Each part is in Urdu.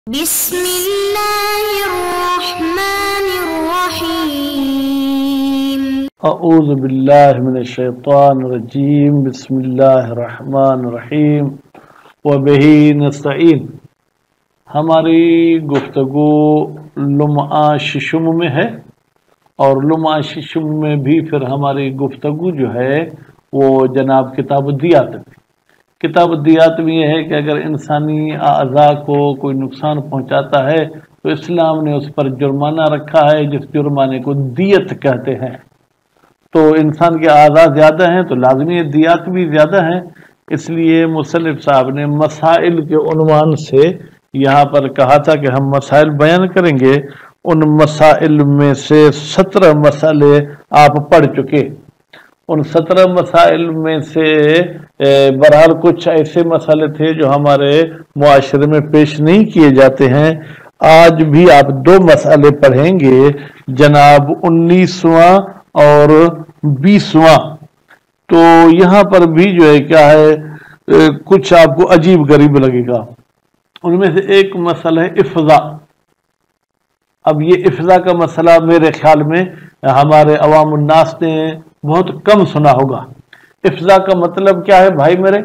بسم الله الرحمن الرحيم اعوذ باللہ من الشیطان الرجیم بسم اللہ الرحمن الرحیم وبہ نستعین۔ ہماری گفتگو لمعہ ششم میں ہے، اور لمعہ ششم میں بھی پھر ہماری گفتگو جو ہے وہ جناب کتاب الدیات میں۔ کتاب الدیات میں یہ ہے کہ اگر انسانی اعضاء کو کوئی نقصان پہنچاتا ہے تو اسلام نے اس پر جرمانہ رکھا ہے، جس جرمانے کو دیت کہتے ہیں۔ تو انسان کے اعضاء زیادہ ہیں تو لازمی دیات بھی زیادہ ہیں، اس لیے مصنف صاحب نے مسائل کے عنوان سے یہاں پر کہا تھا کہ ہم مسائل بیان کریں گے۔ ان مسائل میں سے 17 مسئلے آپ پڑھ چکے۔ ان 17 مسائل میں سے بہرحال کچھ ایسے مسئلے تھے جو ہمارے معاشرے میں پیش نہیں کیے جاتے ہیں۔ آج بھی آپ 2 مسئلے پڑھیں گے، جناب 19واں اور 20واں۔ تو یہاں پر بھی جو ہے کیا ہے، کچھ آپ کو عجیب غریب لگے گا۔ ان میں سے ایک مسئلہ ہے افضاء۔ اب یہ افضاء کا مسئلہ میرے خیال میں ہمارے عوام الناس نے بہت کم سنا ہوگا۔ افضاء کا مطلب کیا ہے بھائی میرے؟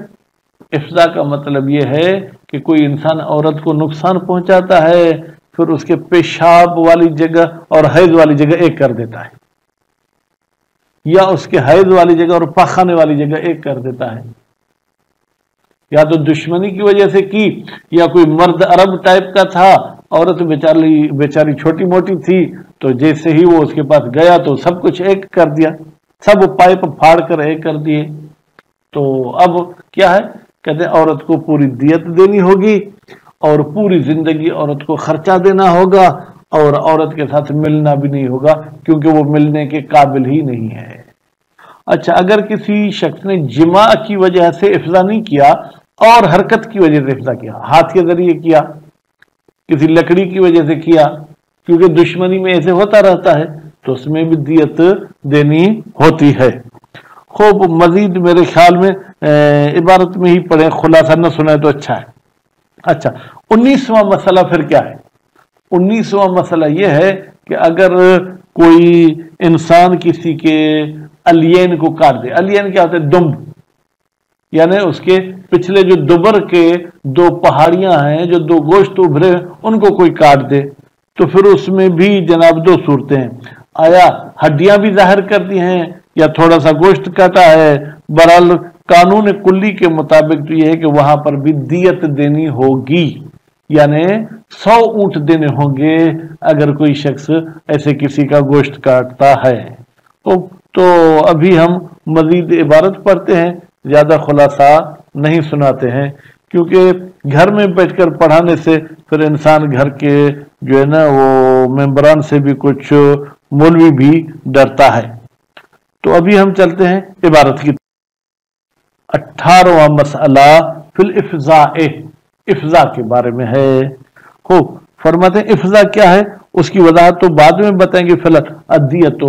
افضاء کا مطلب یہ ہے کہ کوئی انسان عورت کو نقصان پہنچاتا ہے، پھر اس کے پیشاب والی جگہ اور حیض والی جگہ ایک کر دیتا ہے، یا اس کے حیض والی جگہ اور پاخانے والی جگہ ایک کر دیتا ہے۔ یا تو دشمنی کی وجہ سے کی، یا کوئی مرد عرب ٹائپ کا تھا، عورت بیچاری چھوٹی موٹی تھی، تو جیسے ہی وہ اس کے پاس گیا تو سب کچھ ایک کر دیا، سب پائپ پھاڑ کر ایک کر دیے۔ تو اب کیا ہے، کہتے ہیں عورت کو پوری دیت دینی ہوگی، اور پوری زندگی عورت کو خرچہ دینا ہوگا، اور عورت کے ساتھ ملنا بھی نہیں ہوگا کیونکہ وہ ملنے کے قابل ہی نہیں ہے۔ اچھا، اگر کسی شخص نے جماع کی وجہ سے افضاء نہیں کیا اور حرکت کی وجہ سے افضاء کیا، ہاتھ کے ذریعے کیا، کسی لکڑی کی وجہ سے کیا، کیونکہ دشمنی میں ایسے ہوتا رہتا ہے، تو اس میں بھی دیت دینی ہوتی ہے۔ خوب مزید میرے خیال میں عبارت میں ہی پڑھیں، خلاصہ نہ سنائے تو اچھا ہے۔ اچھا، 19واں مسئلہ پھر کیا ہے؟ 19واں مسئلہ یہ ہے کہ اگر کوئی انسان کسی کے الین کو کاٹ دے۔ الین کیا ہوتا ہے؟ دمب، یعنی اس کے پچھلے جو دبر کے 2 پہاڑیاں ہیں، جو 2 گوشت ابھرے، ان کو کوئی کاٹ دے، تو پھر اس میں بھی جناب 2 صورتیں ہیں۔ آیا ہڈیاں بھی ظاہر کرتی ہیں یا تھوڑا سا گوشت کاٹا ہے؟ بہرحال قانون کلی کے مطابق تو یہ ہے کہ وہاں پر بھی دیت دینی ہوگی، یعنی 100 اونٹ دینے ہوں گے اگر کوئی شخص ایسے کسی کا گوشت کاٹتا ہے۔ تو ابھی ہم مزید عبارت پڑھتے ہیں، زیادہ خلاصہ نہیں سناتے ہیں، کیونکہ گھر میں بیٹھ کر پڑھانے سے پھر انسان گھر کے جو ہے نا وہ ممبران سے بھی کچھ مولوی بھی ڈرتا ہے۔ تو ابھی ہم چلتے ہیں عبارت کی۔ 18واں مسئلہ فی الافضاء، افضاء کے بارے میں ہے۔ خوب فرماتے ہیں افضاء کیا ہے، اس کی وضاحت تو بعد میں بتائیں گے۔ فی الحال الدیت،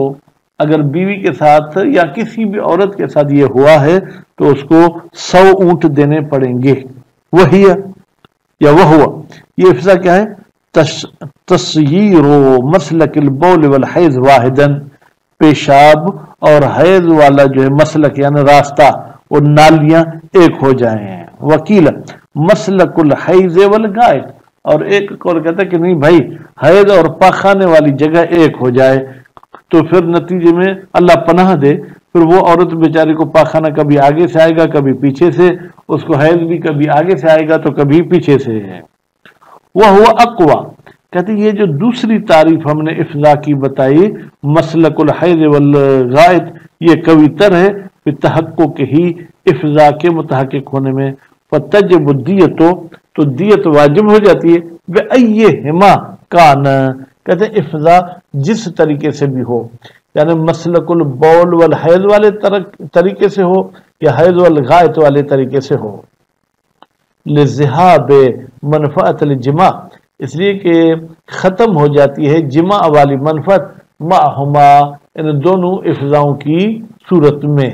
اگر بیوی کے ساتھ یا کسی بھی عورت کے ساتھ یہ ہوا ہے تو اس کو 100 اونٹ دینے پڑیں گے۔ وہی یا وہ ہوا، یہ افضاء کیا ہے؟ تسییر مسلک البول والحیض واحدا، پیشاب اور حیض والا جو ہے مسلک یعنی راستہ، وہ نالیاں ایک ہو جائیں۔ وکیل مسلک الحیض والغائط، اور ایک قول کہتا ہے کہ نہیں بھائی، حیض اور پاخانے والی جگہ ایک ہو جائے، تو پھر نتیجے میں اللہ پناہ دے، پھر وہ عورت بیچاری کو پاخانہ کبھی آگے سے آئے گا کبھی پیچھے سے، اس کو حیض بھی کبھی آگے سے آئے گا تو کبھی پیچھے سے ہے۔ وہ ہوا اقوا، کہتے یہ جو دوسری تعریف ہم نے افضاء کی بتائی، مسلک الحیض والغائط، یہ قوی تر ہے کہ تحقق ہی افضاء کے متحقق ہونے میں۔ فتجب الدیت، تو دیت واجب ہو جاتی ہے۔ بأیہما کان، کہتے ہیں افضاء جس طریقے سے بھی ہو، یعنی مسلک البول والحیض والے طریقے سے ہو یا حیض والغائط والے طریقے سے ہو۔ لذہاب منفعت الجماع، اس لیے کہ ختم ہو جاتی ہے جماع والی منفعت، معہما، ان دونوں افضاؤں کی صورت میں۔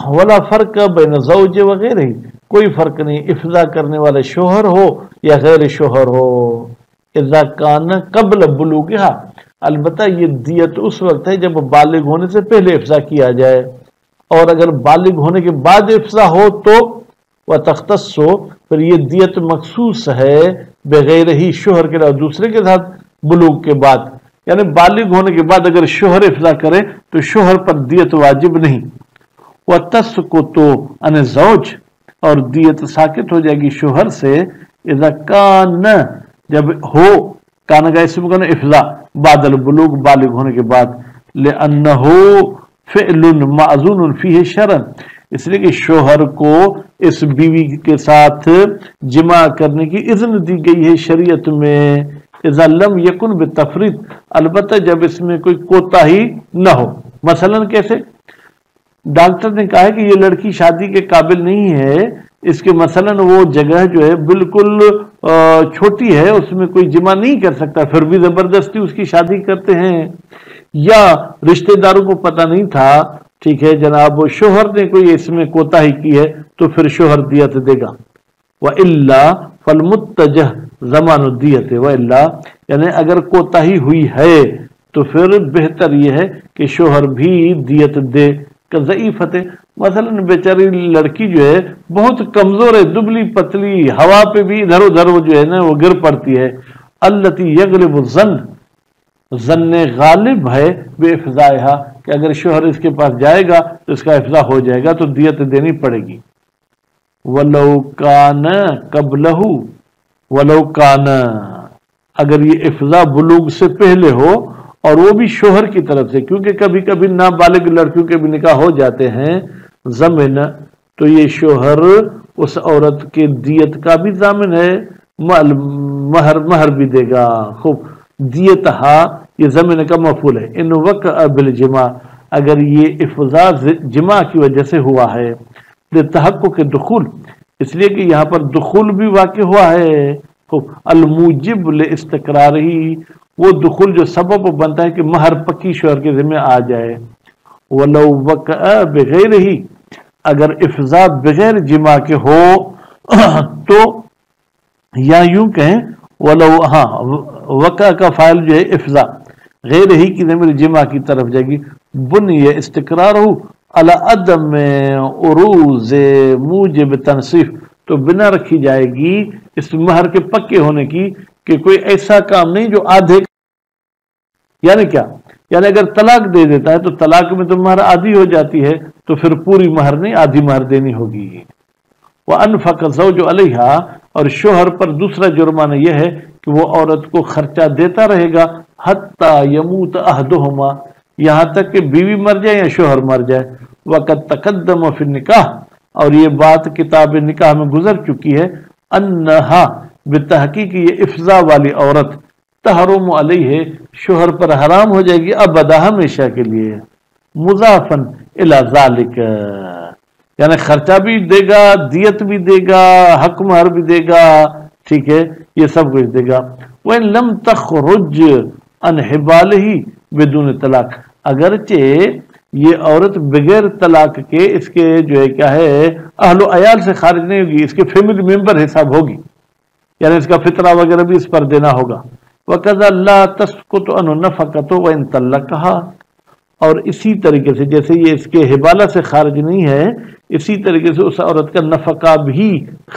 ولا فرق بین زوج وغیرہ، کوئی فرق نہیں، افضا کرنے والا شوہر ہو یا غیر شوہر ہو، اذا کان قبل بلوغہا، البتہ یہ دیت اس وقت ہے جب بالغ ہونے سے پہلے افضا کیا جائے، اور اگر بالغ ہونے کے بعد افضا ہو تو وتختص، پھر یہ دیت مخصوص ہے بغیر ہی شوہر کے علاوہ دوسرے کے ساتھ بلوغ کے بعد، یعنی بالغ ہونے کے بعد اگر شوہر افضا کرے تو شوہر پر دیت واجب نہیں، وتسقط عن الزوج، اور دیت ساکت ہو جائے گی شوہر سے، اذا کان، جب ہو، کان کا اسم کن افضا بعد البلوغ، بالغ ہونے کے بعد، لأنہ فعل معذون فیہ شرعا، اس لیے کہ شوہر کو اس بیوی کے ساتھ جماع کرنے کی اذن دی گئی ہے شریعت میں، اذا لم یکن بالتفریط، البتہ جب اس میں کوئی کوتاہی نہ ہو۔ مثلا کیسے؟ ڈاکٹر نے کہا ہے کہ یہ لڑکی شادی کے قابل نہیں ہے، اس کے مثلا وہ جگہ جو ہے بالکل چھوٹی ہے، اس میں کوئی جمع نہیں کر سکتا، پھر بھی زبردستی اس کی شادی کرتے ہیں، یا رشتہ داروں کو پتہ نہیں تھا، ٹھیک ہے جناب، شوہر نے کوئی اس میں کوتاہی کی ہے تو پھر شوہر دیت دے گا۔ وَإِلَّا فَالْمُتَّجَهْ زَمَانُ الدِّيَةِ، وَإِلَّا یعنی اگر کوتاہی ہوئی ہے تو پھر بہتر یہ ہے کہ شوہر بھی دیت دے، ضعیفت، مثلا بیچاری لڑکی جو ہے بہت کمزور ہے، دبلی پتلی، ہوا پہ بھی ادھر ادھر وہ جو ہے نا وہ گر پڑتی ہے، التی یغلب الظن، ظن غالب ہے بے افضائها، کہ اگر شوہر اس کے پاس جائے گا تو اس کا افضا ہو جائے گا تو دیت دینی پڑے گی۔ ولو کان قبلہ، ولو کان، اگر یہ افضا بلوغ سے پہلے ہو اور وہ بھی شوہر کی طرف سے، کیونکہ کبھی کبھی نابالغ لڑکیوں کے بھی نکاح ہو جاتے ہیں، ضمن، تو یہ شوہر اس عورت کے دیت کا بھی ضامن ہے، مہر بھی دے گا۔ خوب، دیتہا یہ ضمن کا مفعول ہے، ان وقع بالجماع، اگر یہ افضا جماع کی وجہ سے ہوا ہے، لتحقق دخول، اس لیے کہ یہاں پر دخول بھی واقع ہوا ہے، خوب، الموجب لاستقرار ہی، وہ دخول جو سبب بنتا ہے کہ مہر پکی شوہر کے ذمہ آ جائے۔ ولو وقع بغیر ہی، اگر افضا بغیر جماع کے ہو تو، یا یوں کہیں ولو، ہاں وقع کا فاعل جو ہے افضا، غیر ہی کی ضمیر جماع کی طرف جائے گی، بنی استقرار ہو علی عدم عروض موجب تنصیف، تو بنا رکھی جائے گی اس مہر کے پکے ہونے کی کہ کوئی ایسا کام نہیں جو آدھے، یعنی کیا، یعنی اگر طلاق دے دیتا ہے تو طلاق میں تو مہر آدھی ہو جاتی ہے، تو پھر پوری مہر نہیں آدھی مہر دینی ہوگی۔ وَأَنْفَقَ الزَّوْجُ عَلَيْهَا، اور شوہر پر دوسرا جرمانہ یہ ہے کہ وہ عورت کو خرچہ دیتا رہے گا، حَتَّى يَمُوتَ أَحَدُهُمَا، یہاں تک کہ بیوی مر جائے یا شوہر مر جائے۔ وَقَدْ تَقَدَّمَ فِي النِّكَاحِ، اور یہ بات کتاب نکاح میں گزر چکی ہے، أَنَّهَا، بالتحقیق یہ افضا والی عورت، تحرم علیہ، شوہر پر حرام ہو جائے گی ابدا، ہمیشہ کے لیے، مضافن الی ذالک، یعنی خرچہ بھی دے گا، دیت بھی دے گا، حق مہر بھی دے گا، ٹھیک ہے، یہ سب کچھ دے گا۔ وَإِن لَمْ تَخْرُجْ عَنْ حِبَالِهِ بِدُونِ طلاق، اگرچہ یہ عورت بغیر طلاق کے اس کے جو ہے کیا ہے اہل و عیال سے خارج نہیں ہوگی، اس کے فیملی ممبر حساب ہوگی، یعنی اس کا فطرہ وغیرہ بھی اس پر دینا ہوگا۔ وَقَذَا لَا تَسْقُطُ عَنْهُ النَّفَقَةُ وَإِن طَلَّقَهَا، اور اسی طریقے سے جیسے یہ اس کے حبالہ سے خارج نہیں ہے، اسی طریقے سے اس عورت کا نفقہ بھی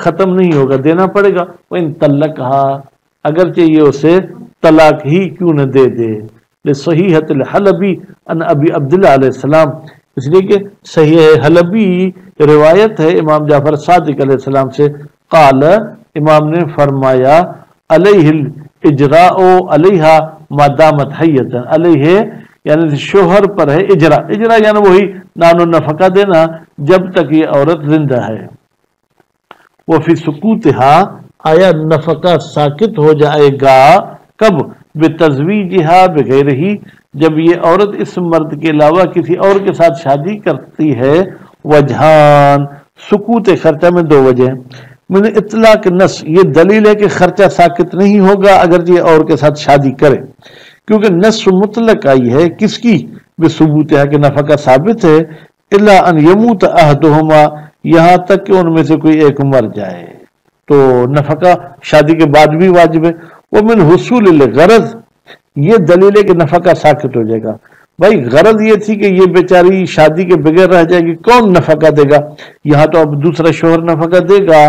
ختم نہیں ہوگا، دینا پڑے گا۔ وَإِن طَلَّقَهَا، اگرچہ یہ اسے طلاق ہی کیوں نہ دے دے، لصحیحۃ الحلبی عن ابی عبداللہ علیہ السلام، اس لیے کہ صحیح حلبی روایت ہے امام جعفر صادق علیہ السلام سے، قال، امام نے فرمایا، علیہ الاجراء علیہا ما دامت حیتا، علیہ یعنی شوہر پر ہے اجرا، اجرا یعنی وہی نان و نفقہ دینا جب تک یہ عورت زندہ ہے۔ وہ فی سکوتہا، آیا نفقہ ساکت ہو جائے گا کب؟ بتزویجہا بغیر ہی، جب یہ عورت اس مرد کے علاوہ کسی اور کے ساتھ شادی کرتی ہے۔ وجہان، سکوت خرچہ میں دو وجہ ہیں، من اطلاق نص، یہ دلیل ہے کہ خرچہ ساکت نہیں ہوگا اگر یہ اور کے ساتھ شادی کرے، کیونکہ نص مطلق آئی ہے کس کی؟ بثبوتہا، کہ نفقہ ثابت ہے، الا ان یموت احدہما، یہاں تک کہ ان میں سے کوئی ایک مر جائے تو نفقہ شادی کے بعد بھی واجب ہے۔ ومن حصول الغرض، یہ دلیل ہے کہ نفقہ ساقط ہو جائے گا۔ بھائی غرض یہ تھی کہ یہ بیچاری شادی کے بغیر رہ جائے گی، کون نفقہ دے گا؟ یہاں تو اب دوسرا شوہر نفقہ دے گا،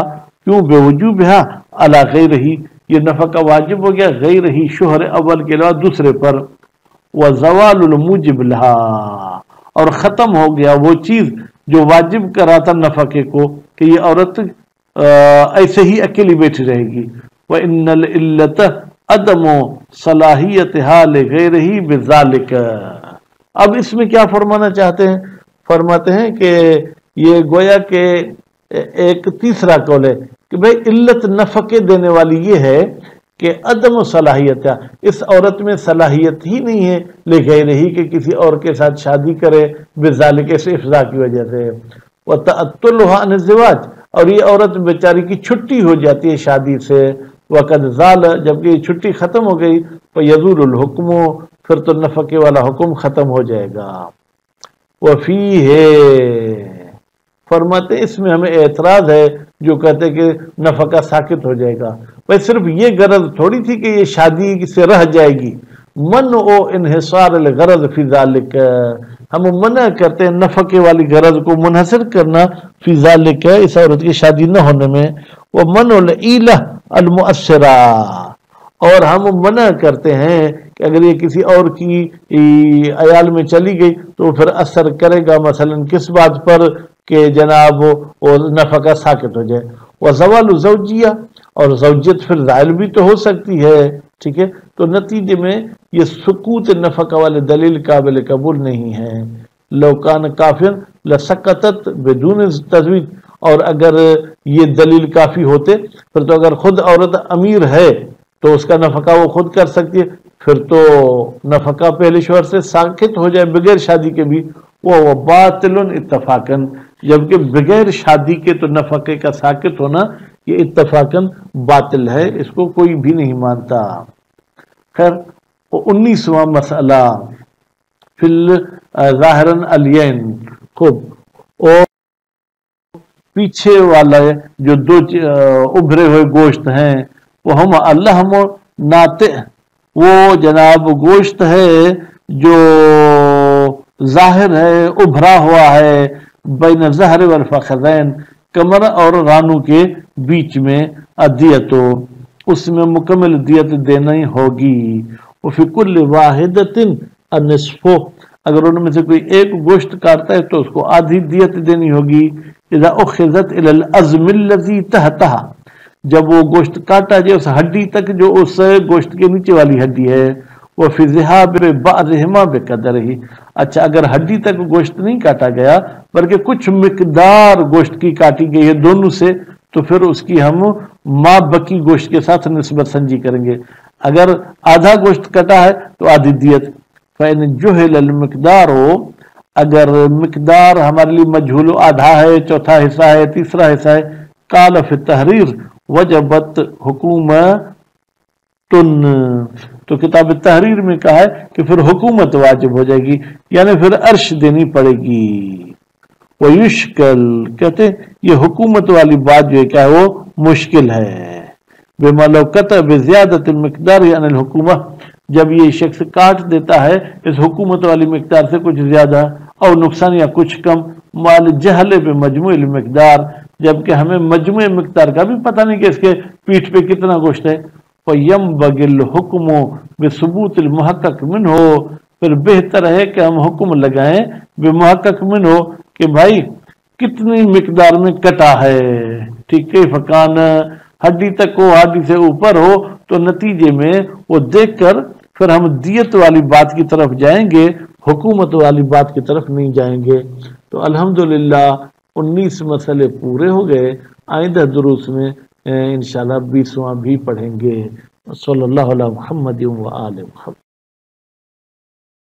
کیوں؟ بے وجوبہا علی غیرہ، یہ نفقہ واجب ہو گیا غیر ہی، شوہر اول کے علاوہ دوسرے پر۔ وزوال الموجب لہا، اور ختم ہو گیا وہ چیز جو واجب کرا تھا نفقے کو، کہ یہ عورت ایسے ہی اکیلی بیٹھی رہے گی۔ وَإِنَّ الْعِلَّةَ عَدَمُ صَلَاحِيَتِهَا لِغَيْرِهِ بِذَلِكَ۔ اب اس میں کیا فرمانا چاہتے ہیں؟ فرماتے ہیں کہ یہ گویا کہ ایک تیسرا قول ہے کہ بھئی علت نفقے دینے والی یہ ہے کہ عدم صلاحیت، اس عورت میں صلاحیت ہی نہیں ہے لغیرہ کہ کسی اور کے ساتھ شادی کرے، بذالک، اس افضا کی وجہ سے۔ وتعطلها عن الزواج، اور یہ عورت بیچاری کی چھٹی ہو جاتی ہے شادی سے، وقد زال، جبکہ یہ چھٹی ختم ہو گئی، تو یزول الحکم، پھر تو نفقے والا حکم ختم ہو جائے گا۔ وفیہ، فرماتے اس میں ہمیں اعتراض ہے جو کہتے کہ نفقہ ساقط ہو جائے گا۔ بھائی صرف یہ غرض تھوڑی تھی کہ یہ شادی سے رہ جائے گی، منع انحصار الغرض فی ذالک، ہم منع کرتے ہیں نفقے والی غرض کو منحصر کرنا فی ذالک، اس عورت کی شادی نہ ہونے میں۔ ومنع العیلہ المؤثرہ، اور ہم منع کرتے ہیں کہ اگر یہ کسی اور کی عیال میں چلی گئی تو پھر اثر کرے گا، مثلا کس بات پر کہ جناب وہ نفقہ ساقط ہو جائے۔ وزوال زوجیہ، اور زوجیت پھر زائل بھی تو ہو سکتی ہے، ٹھیک ہے؟ تو نتیجے میں یہ سقوط نفقہ والے دلیل قابل قبول نہیں ہے۔ لو کان کافر لسقطت بدون تزویج، اور اگر یہ دلیل کافی ہوتے پھر تو اگر خود عورت امیر ہے تو اس کا نفقہ وہ خود کر سکتی ہے، پھر تو نفقہ پہلے شوہر سے ساقط ہو جائے بغیر شادی کے بھی، وہ باطل اتفاقاً، جبکہ بغیر شادی کے تو نفقے کا ساقط ہونا یہ اتفاقاً باطل ہے، اس کو کوئی بھی نہیں مانتا۔ خیر، 19واں مسئلہ فی ظاہراً الین، خوب، اور پیچھے والا جو دو ابھرے ہوئے گوشت ہیں، وہ ہم اللحم ناطع، وہ جناب گوشت ہے جو ظاہر ہے، ابھرا ہوا ہے، بین ظہر والفخذین، کمر اور رانوں کے بیچ میں، ادیتو، اس میں مکمل دیت دینی ہوگی۔ وفی کل واحدۃ النصف، اگر ان میں سے کوئی ایک گوشت کاٹتا ہے تو اس کو آدھی دیت دینی ہوگی۔ اذا اخذت الى العظم الذي تحتها، جب وہ گوشت کاٹا جائے اس ہڈی تک جو اس گوشت کے نیچے والی ہڈی ہے۔ وفی ذہاب بعضهما بقدرہ، اچھا اگر ہڈی تک گوشت نہیں کاٹا گیا بلکہ کچھ مقدار گوشت کی کاٹی گئی ہے دونوں سے، تو پھر اس کی ہم ما بقی گوشت کے ساتھ نسبت سنجی کریں گے۔ اگر آدھا گوشت کٹا ہے تو آدھی دیت۔ فإن جہل المقدار، اگر مقدار ہمارے لیے مجہول، آدھا ہے، چوتھا حصہ ہے، تیسرا حصہ ہے، قال فی التحریر وجبت حکومت، تو کتاب تحریر میں کہا ہے کہ پھر حکومت واجب ہو جائے گی، یعنی پھر عرش دینی پڑے گی۔ ویشکل، کہتے ہیں یہ حکومت والی بات جو ہے کیا وہ مشکل ہے۔ بما لو قطع بزیادت المقدار عن الحکومہ، جب یہ شخص کاٹ دیتا ہے اس حکومت والی مقدار سے کچھ زیادہ، اور نقصان یا کچھ کم، مال جہل بمجموع المقدار، جبکہ ہمیں مجموع مقدار کا بھی پتہ نہیں کہ اس کے پیٹھ پہ کتنا گوشت ہے۔ فَيَنْبَغِي الْحُكْمُ بِثُبُوتِ الْمُحَقَّقِ مِنْهُ، پھر بہتر ہے کہ ہم حکم لگائیں بمحقق منہ، کہ بھائی کتنی مقدار میں کٹا ہے، ٹھیک ہے، فکان ہڈی تک ہو، ہڈی سے اوپر ہو، تو نتیجے میں وہ دیکھ کر پھر ہم دیت والی بات کی طرف جائیں گے، حکومت والی بات کی طرف نہیں جائیں گے۔ تو الحمدللہ 19 مسئلے پورے ہو گئے، آئندہ دروس میں انشاءاللہ 20واں بھی پڑھیں گے۔ صلی اللہ علیہ محمد و آل محمد۔